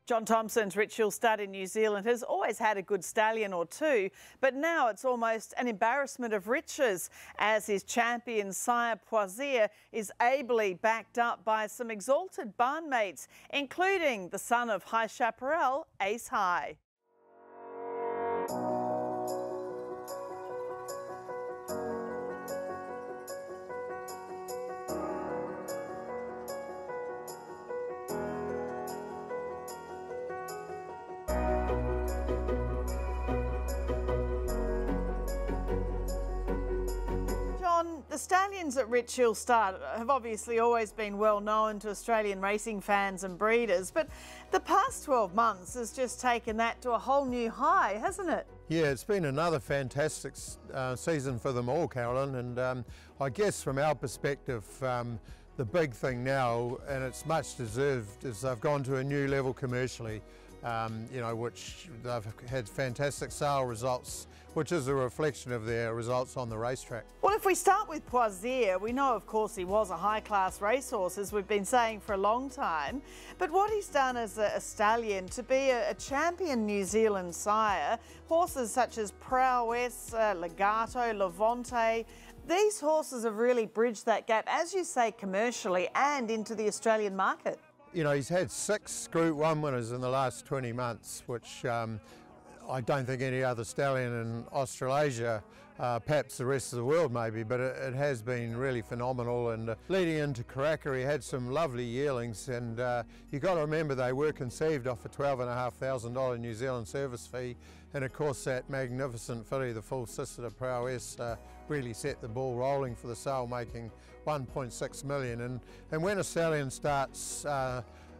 John Thompson's Rich Hill stud in New Zealand has always had a good stallion or two, but now it's almost an embarrassment of riches as his champion sire Proisir is ably backed up by some exalted barnmates, including the son of High Chaparral, Ace High. The Stallions at Rich Hill Stud have obviously always been well known to Australian racing fans and breeders, but the past 12 months has just taken that to a whole new high, hasn't it? Yeah, it's been another fantastic season for them all, Carolyn, and I guess from our perspective, the big thing now, and it's much deserved, is they've gone to a new level commercially. You know, which they've had fantastic sale results, which is a reflection of their results on the racetrack. Well, if we start with Proisir, we know, of course, he was a high-class racehorse, as we've been saying for a long time. But what he's done as a stallion to be a champion New Zealand sire, horses such as Proisir, Legato, Levante, these horses have really bridged that gap, as you say, commercially and into the Australian market. You know, he's had 6 Group 1 winners in the last 20 months, which I don't think any other stallion in Australasia, perhaps the rest of the world maybe, but it has been really phenomenal. And leading into Karaka, he had some lovely yearlings, and you've got to remember they were conceived off a $12,500 New Zealand service fee, and of course that magnificent filly, the full sister to Proisir, really set the ball rolling for the sale, making $1.6 million. And when a stallion starts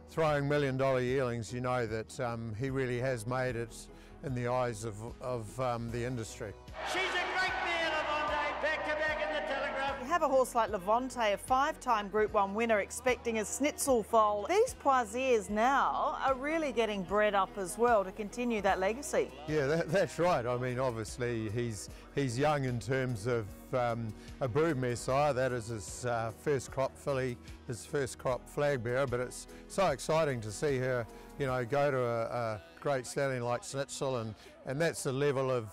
throwing $1 million yearlings, you know that he really has made it in the eyes of the industry. She's a great mare, Levante, back-to-back in the Telegraph. You have a horse like Levante, a 5-time Group 1 winner, expecting a schnitzel foal. These Proisirs now are really getting bred up as well to continue that legacy. Yeah, that's right. I mean, obviously he's young in terms of a broodmare sire. That is his first crop filly, his first crop flag bearer, but it's so exciting to see her, you know, go to a great stallion like Schnitzel, and that's the level of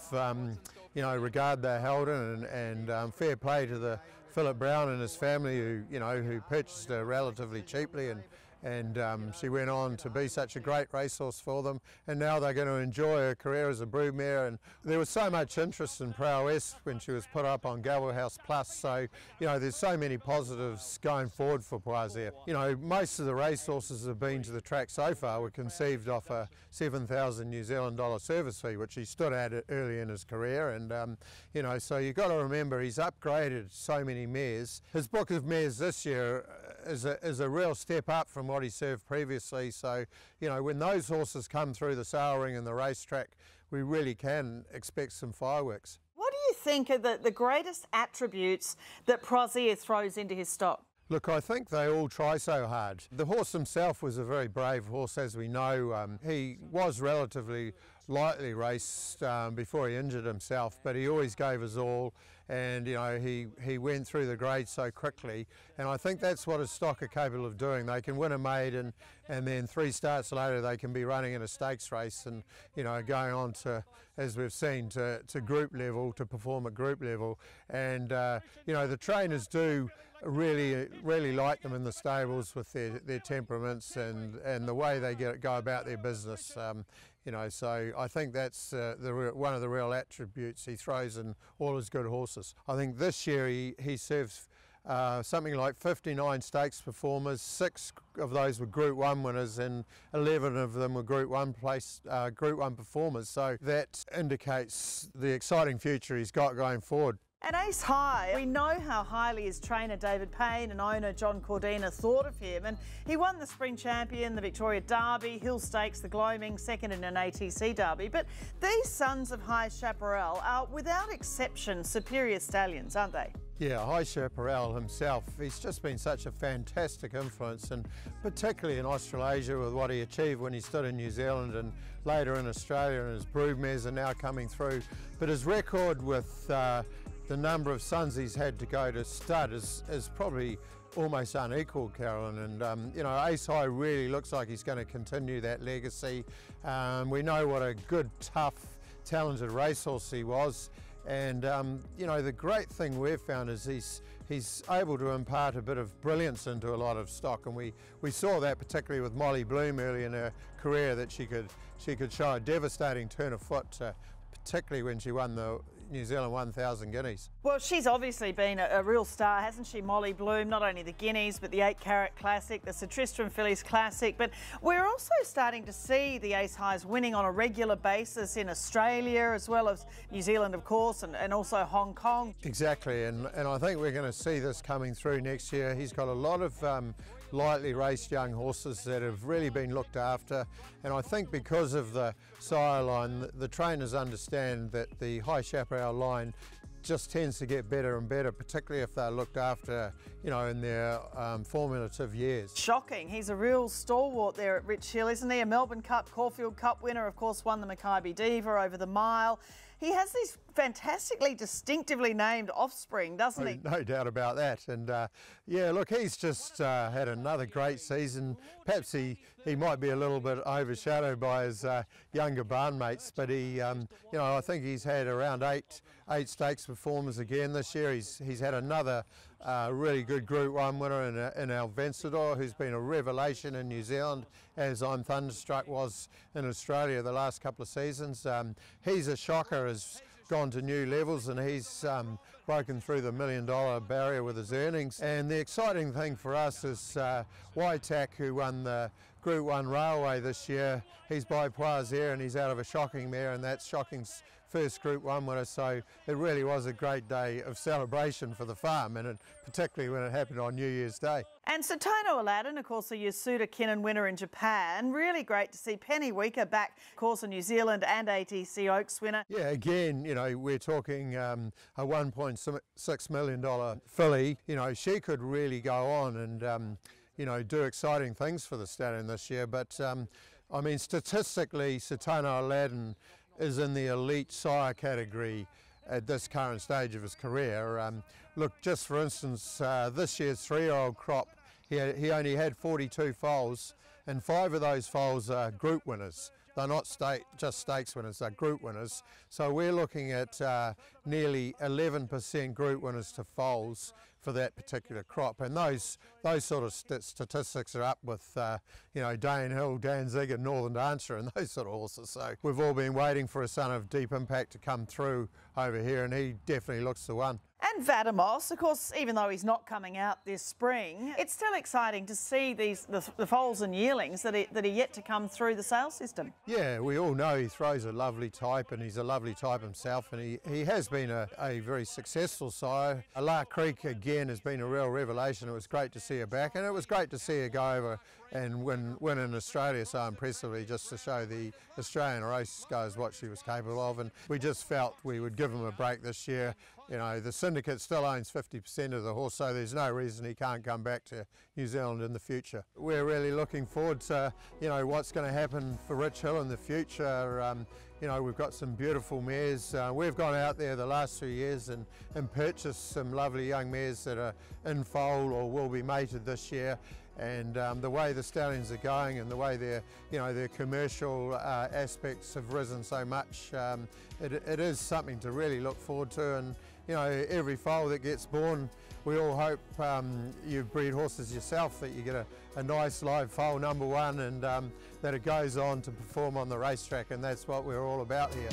you know, regard they're held in, and fair play to the Philip Brown and his family, who purchased her relatively cheaply, and she went on to be such a great racehorse for them, and now they're going to enjoy her career as a broodmare. And there was so much interest in Proisir when she was put up on Galway House Plus, so you know, there's so many positives going forward for Proisir. You know, most of the racehorses that have been to the track so far were conceived off a $7,000 New Zealand service fee, which he stood at early in his career, and you know, so you've got to remember he's upgraded so many mares. His book of mares this year is a real step up from what he served previously, so you know, when those horses come through the sale ring and the racetrack, we really can expect some fireworks. What do you think are the greatest attributes that Proisir throws into his stock? Look, I think they all try so hard. The horse himself was a very brave horse, as we know. He was relatively lightly raced before he injured himself, but he always gave his all, and you know, he went through the grades so quickly, and I think that's what his stock are capable of doing. They can win a maiden, and then 3 starts later they can be running in a stakes race, and you know, going on to, as we've seen, to group level, to perform at group level. And you know, the trainers do really like them in the stables with their temperaments and the way they go about their business. You know, so I think that's one of the real attributes he throws in all his good horses. I think this year he serves something like 59 stakes performers. 6 of those were Group 1 winners, and 11 of them were Group 1 performers. So that indicates the exciting future he's got going forward. At Ace High, we know how highly his trainer David Payne and owner John Cordina thought of him, and he won the Spring Champion, the Victoria Derby, Hill Stakes, the Gloaming, second in an ATC Derby. But these sons of High Chaparral are, without exception, superior stallions, aren't they? Yeah, High Chaparral himself, he's just been such a fantastic influence, and particularly in Australasia with what he achieved when he stood in New Zealand and later in Australia, and his broodmares are now coming through. But his record with the number of sons he's had to go to stud is probably almost unequalled, Carolyn, and you know, Ace High really looks like he's going to continue that legacy. We know what a good, tough, talented racehorse he was, and you know, the great thing we've found is he's able to impart a bit of brilliance into a lot of stock, and we saw that particularly with Molly Bloom early in her career, that she could show a devastating turn of foot, particularly when she won the New Zealand 1000 Guineas. Well, she's obviously been a real star, hasn't she, Molly Bloom? Not only the Guineas, but the 8 Carat Classic, the Sir Tristram Fillies Classic. But we're also starting to see the Ace Highs winning on a regular basis in Australia, as well as New Zealand, of course, and also Hong Kong. Exactly, and I think we're going to see this coming through next year. He's got a lot of lightly raced young horses that have really been looked after, and I think because of the sire line, the trainers understand that the High Chaparral line just tends to get better and better, particularly if they're looked after, you know, in their formative years. Shocking. He's a real stalwart there at Rich Hill, isn't he? A Melbourne Cup, Caulfield Cup winner, of course, won the Mackay Diva over the mile. He has these fantastically distinctively named offspring, doesn't he? No doubt about that. And yeah, look, he's just had another great season. Perhaps he might be a little bit overshadowed by his younger barnmates, but he, you know, I think he's had around eight stakes performers again this year. He's had another really good Group 1 winner in Al Vencedor, who's been a revelation in New Zealand, as I'm Thunderstruck was in Australia the last couple of seasons. He's a shocker, has gone to new levels, and he's broken through the $1 million barrier with his earnings. And the exciting thing for us is Waitac, who won the Group 1 Railway this year. He's by Proisir, and he's out of a Shocking mare, and that's Shocking's first Group 1 winner, so it really was a great day of celebration for the farm, and particularly when it happened on New Year's Day. And Satono Aladdin, of course, a Yasuda Kinnan winner in Japan. Really great to see Penny Weaker back, of course, a New Zealand and ATC Oaks winner. Yeah, again, you know, we're talking a $1.6 million filly. You know, she could really go on and, you know, do exciting things for the stallion this year. But, I mean, statistically, Satono Aladdin is in the elite sire category at this current stage of his career. Look, just for instance, this year's 3-year-old crop, he only had 42 foals, and 5 of those foals are group winners. They're not just stakes winners, they're group winners. So we're looking at nearly 11% group winners to foals for that particular crop, and those sort of statistics are up with you know, Dane Hill, Dan Zig and Northern Dancer and those sort of horses. So we've all been waiting for a son of Deep Impact to come through over here, and he definitely looks the one. And Vadamos, of course, even though he's not coming out this spring, it's still exciting to see the foals and yearlings that are yet to come through the sales system. Yeah, we all know he throws a lovely type, and he's a lovely type himself, and he has been a very successful sire. La Creek again has been a real revelation. It was great to see her back, and it was great to see her go over and win in Australia so impressively, just to show the Australian race goes what she was capable of. And we just felt we would give him a break this year. You know, the syndicate still owns 50% of the horse, so there's no reason he can't come back to New Zealand in the future. We're really looking forward to, you know, what's going to happen for Rich Hill in the future. You know, we've got some beautiful mares. We've gone out there the last 2 years and purchased some lovely young mares that are in foal or will be mated this year. And the way the stallions are going and the way their commercial aspects have risen so much, it is something to really look forward to. And you know, every foal that gets born, we all hope, you breed horses yourself, that you get a nice live foal #1 and that it goes on to perform on the racetrack, and that's what we're all about here.